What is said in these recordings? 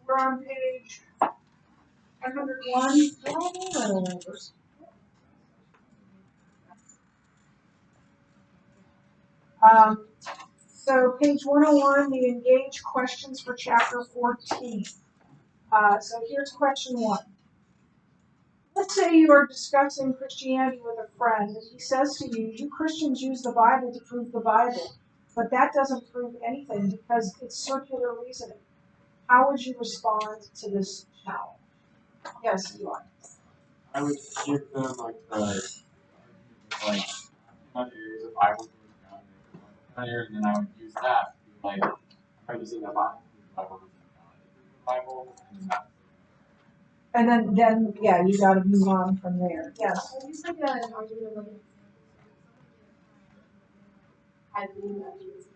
We're on page 101. So page 101, the engage questions for chapter 14. So here's question 1. Let's say you are discussing Christianity with a friend, and he says to you, you Christians use the Bible to prove the Bible, but that doesn't prove anything because it's circular reasoning. How would you respond to this challenge? Yes, you are. I would give them here's a Bible here, and then I would use that to be like, I'm using the Bible, And then yeah, you got to move on from there. Yes. Well, you said that an argument like I believe that Jesus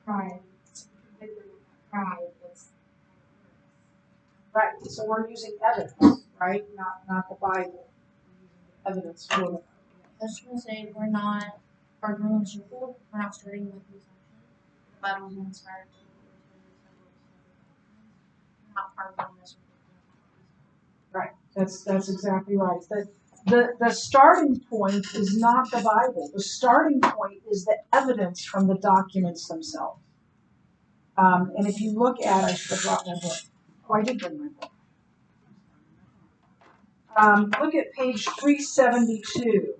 pride, pride. That's Right. So we're using evidence, right? Not the Bible. We're using evidence for it. I was going to say we're not arguing in a circle. We're not starting with the assumption. The Bible is inspired. We're not arguing in a circle. Right. That's exactly right. The starting point is not the Bible. The starting point is the evidence from the documents themselves. And if you look at, I should have brought my book. Oh, I did bring my book. Look at page 372.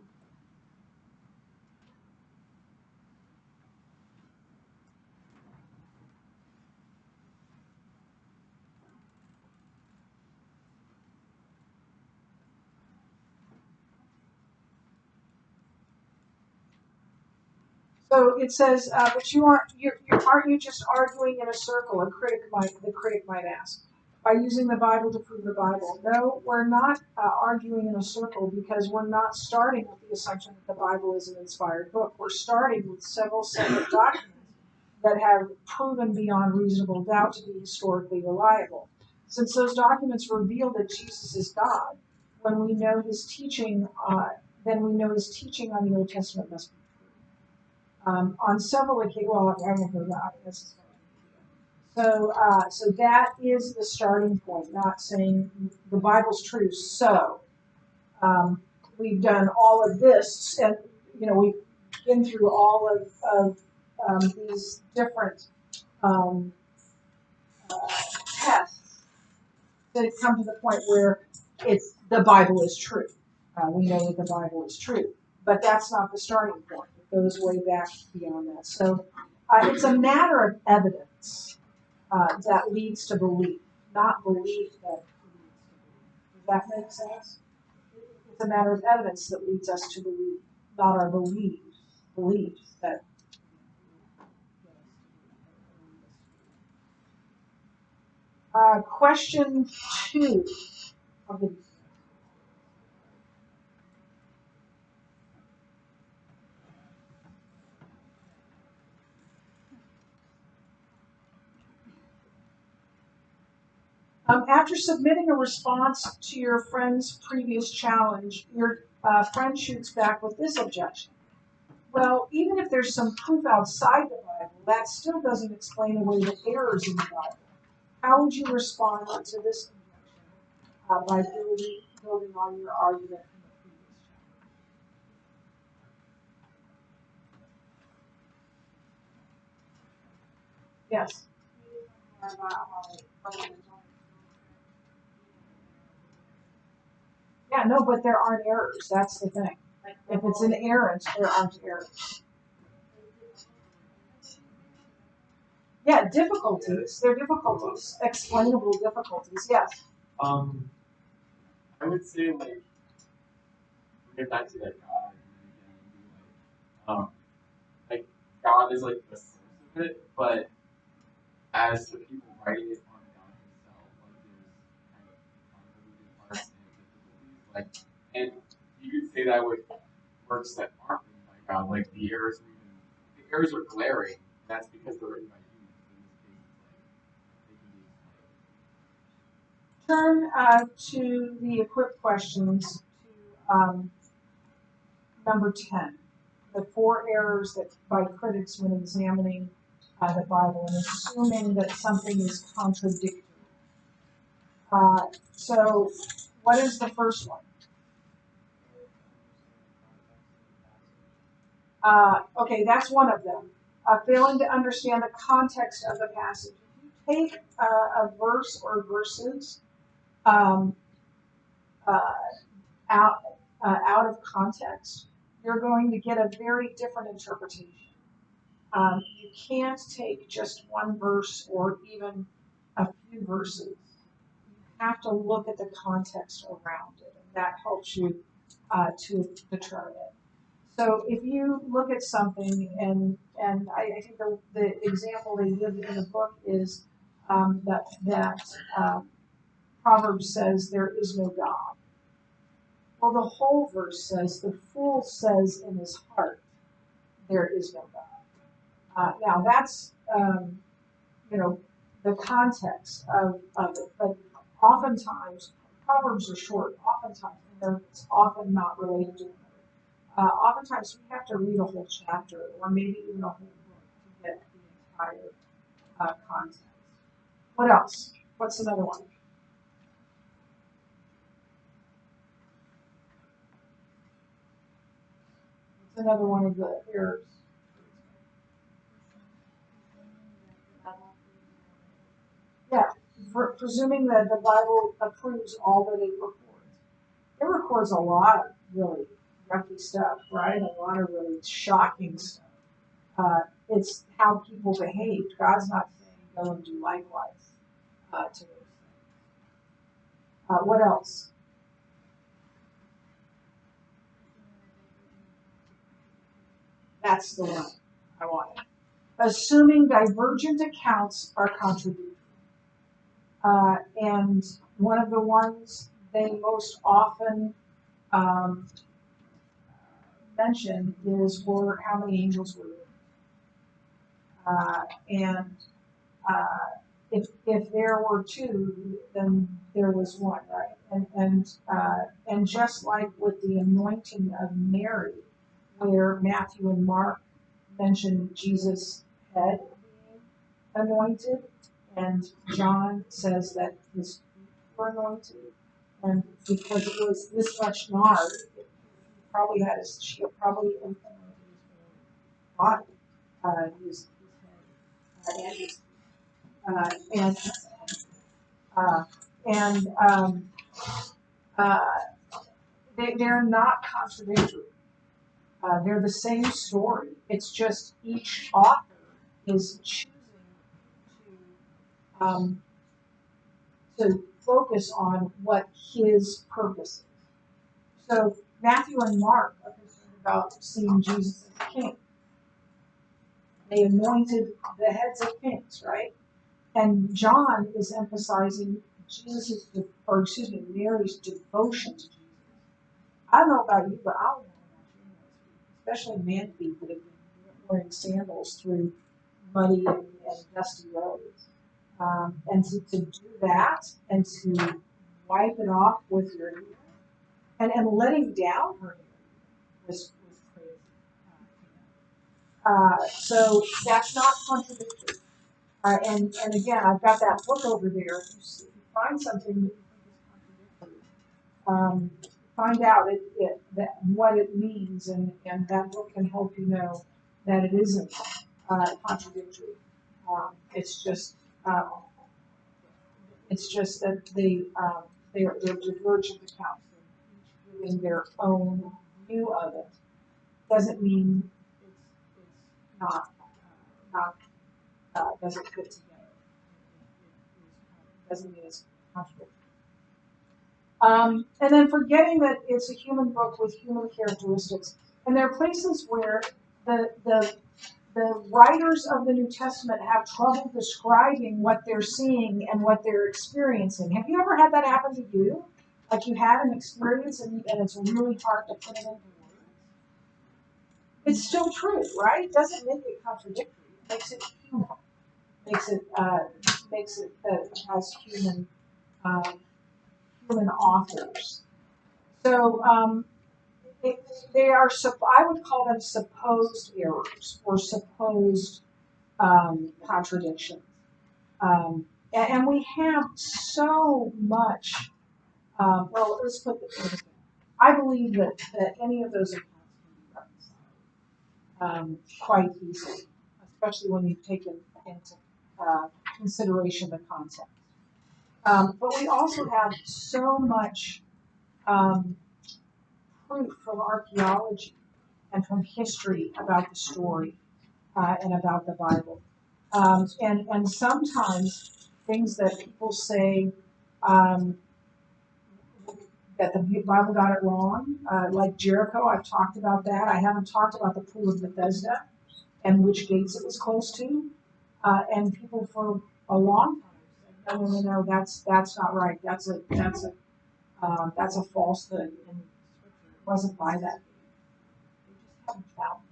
So it says, but aren't you just arguing in a circle? The critic might ask, by using the Bible to prove the Bible. No, we're not arguing in a circle because we're not starting with the assumption that the Bible is an inspired book. We're starting with several separate documents that have proven beyond reasonable doubt to be historically reliable. Since those documents reveal that Jesus is God, when we know his teaching, then we know his teaching on the Old Testament must be on several occasions. Well, I won't go that necessarily. So that is the starting point, not saying the Bible's true. So we've done all of this, and we've been through all of these different tests to come to the point where the Bible is true. We know that the Bible is true, but that's not the starting point. It goes way back beyond that. So it's a matter of evidence that leads to belief, not belief that leads to belief. Does that make sense? It's a matter of evidence that leads us to belief, not our beliefs that. Question 2 of the after submitting a response to your friend's previous challenge, your friend shoots back with this objection. Well, even if there's some proof outside the Bible, that still doesn't explain away the errors in the Bible. How would you respond to this objection by building on your argument from the previous challenge? Yes. Yeah, no, but there aren't errors. That's the thing. If it's an errant, there aren't errors. Yeah, difficulties. They're difficulties. Explainable difficulties, yes. I would say get back to God. God is the source of it, but as to people writing it on God himself, there's kind of parts and you could say that with works that aren't written by God, the errors are glaring. That's because they're written by Turn humans. to the equipped questions to number 10. The 4 errors that by critics when examining the Bible and assuming that something is contradictory. So, what is the first one? Okay, that's one of them. Failing to understand the context of the passage. If you take a verse or verses um, uh, out of context, you're going to get a very different interpretation. You can't take just one verse or even a few verses. You have to look at the context around it, and that helps you to determine it. So if you look at something, and I think the example they give in the book is that Proverbs says there is no God. Well, the whole verse says the fool says in his heart there is no God. Now that's the context of it, but oftentimes Proverbs are short. Oftentimes, and they're often not related to one another. Oftentimes, we have to read a whole chapter or maybe even a whole book to get the entire context. What else? What's another one? What's another one of the errors? Yeah, presuming that the Bible approves all that it records. It records a lot of really yucky stuff, right? A lot of really shocking stuff. It's how people behaved. God's not saying go and do likewise to those things. What else? That's the one I wanted. Assuming divergent accounts are contradictory. And one of the ones they most often mention is how many angels were there. And if there were two, then there was one, right? And just like with the anointing of Mary, where Matthew and Mark mention Jesus' head being anointed, and John says that his feet were anointed, and because it was this much nard, she probably implemented his body, his head, and his they're not contradictory. They're the same story. It's just each author is choosing to focus on what his purpose is. So Matthew and Mark are concerned about seeing Jesus as king. They anointed the heads of kings, right? And John is emphasizing Mary's devotion to Jesus. I don't know about you, but I don't know about you, especially man feet that have been wearing sandals through muddy and dusty roads. And to do that and to wipe it off with your hair and letting down her hair was crazy. So that's not contradictory. And again, I've got that book over there. If you find something that you think is contradictory, find out what it means, and that book can help you know that it isn't contradictory. It's just that they're divergent accounts, each giving their own view of it. Doesn't mean it's not doesn't fit together. It doesn't mean it's contradictory. And then forgetting that it's a human book with human characteristics. And there are places where the writers of the New Testament have trouble describing what they're seeing and what they're experiencing. Have you ever had that happen to you? Like you had an experience and it's really hard to put it into words? It's still true, right? It doesn't make it contradictory. It makes it human. Makes it that it has human authors. So they are. I would call them supposed errors or supposed contradictions. And we have so much. Well, let's put this. I believe that any of those accounts can be reconciled quite easily, especially when you take into consideration the context. But we also have so much proof from archaeology and from history about the story and about the Bible. And sometimes things that people say that the Bible got it wrong, like Jericho, I've talked about that. I haven't talked about the Pool of Bethesda and which gates it was close to. And people for a long time said, no, that's not right. That's a falsehood. And it wasn't by that gate. They just haven't found it.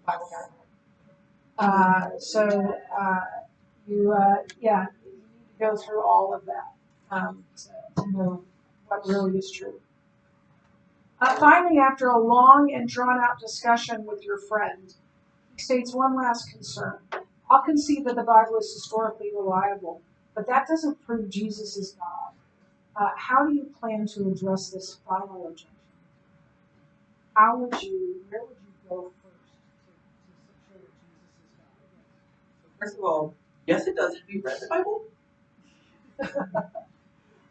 Bible got it right. You need to go through all of that to know what really is true. Finally, after a long and drawn-out discussion with your friend, he states one last concern. I'll concede that the Bible is historically reliable, but that doesn't prove Jesus is God. How do you plan to address this final objection? Where would you go first to show that Jesus is God? First of all, yes, it does. Have you read the Bible?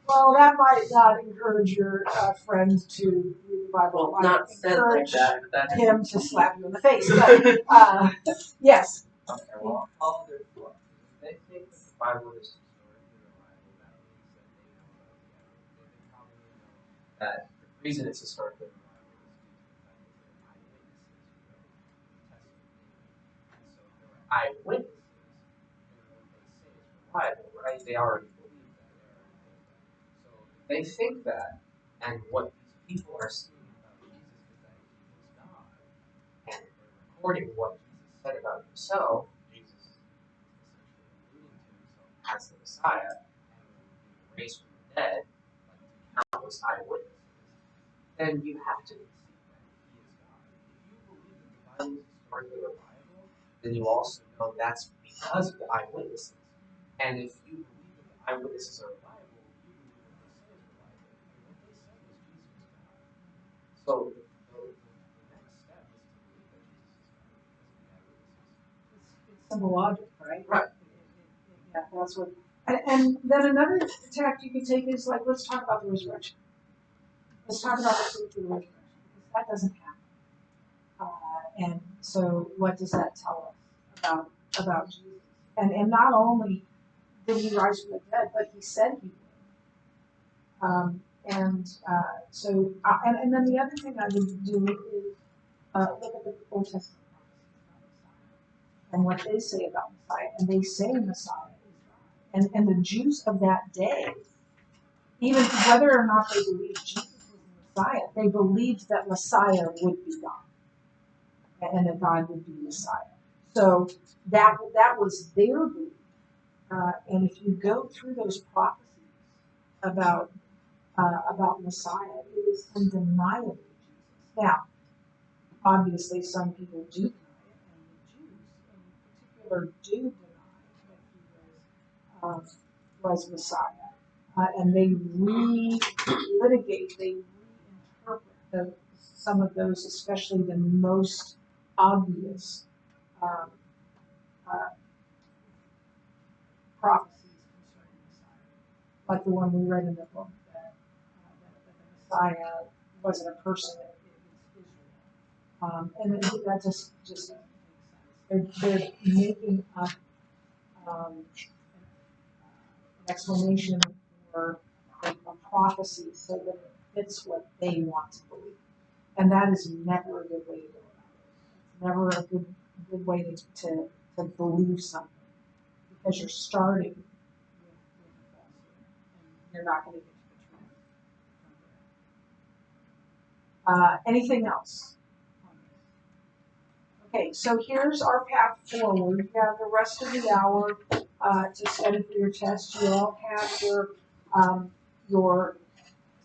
Well, that might not encourage your friend to read the Bible. Well, not said like that, but that's him to slap you in the face. But, yes. Okay, well, all their books. They think that the Bible is historically reliable. That means that they probably know that the reason it's historically reliable is due to the fact that they're eyewitnesses. And so if they're eyewitnesses, then what they say is reliable, right? They already believe that. So they think that, and what these people are seeing about Jesus is that he is God. And they're recording what Jesus said about himself. Jesus is essentially alluding to himself as the Messiah, and being raised from the dead, like countless eyewitnesses, then you have to concede that he is God. If you believe that the Bible is historically reliable, then you also know that's because of the eyewitnesses. And if you believe that the eyewitnesses are reliable, you believe what they say is reliable. And what they said was Jesus was God. So the next step is to believe that Jesus is God because of the eyewitnesses. It's simple logic, right? Right. Yeah, that's what. And then another tact you can take is like, let's talk about the resurrection. Let's talk about the truth of the resurrection, because that doesn't happen. And so, what does that tell us about Jesus? And not only did he rise from the dead, but he said he would. And then the other thing I would do is look at the Old Testament and what they say about Messiah, and they say Messiah is God. And the Jews of that day, even whether or not they believed Jesus was the Messiah, they believed that Messiah would be God, and that God would be Messiah. So that was their belief. And if you go through those prophecies about Messiah, it is undeniably Jesus. Now, obviously, some people do deny it, and the Jews in particular do deny that he was Messiah. And they re-litigate, they reinterpret some of those, especially the most obvious prophecies concerning Messiah, like the one we read in the book that the Messiah wasn't a person, it was Israel. And that just doesn't make sense. They're making up an explanation for a prophecy so that it fits what they want to believe. And that is never a good way to go about it. It's never a good way to believe something, because you're starting with a falsehood, and you're not going to get to the truth. Anything else? Okay, so here's our path forward. You have the rest of the hour to study for your test. You all have your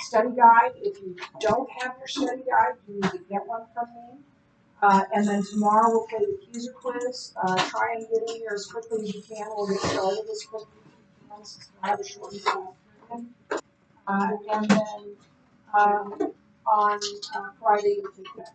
study guide. If you don't have your study guide, you need to get one from me. And then tomorrow we'll play the Accuser quiz. Try and get in here as quickly as you can. We'll get started as quickly as you can since we have a short period. And then on Friday, we'll take that.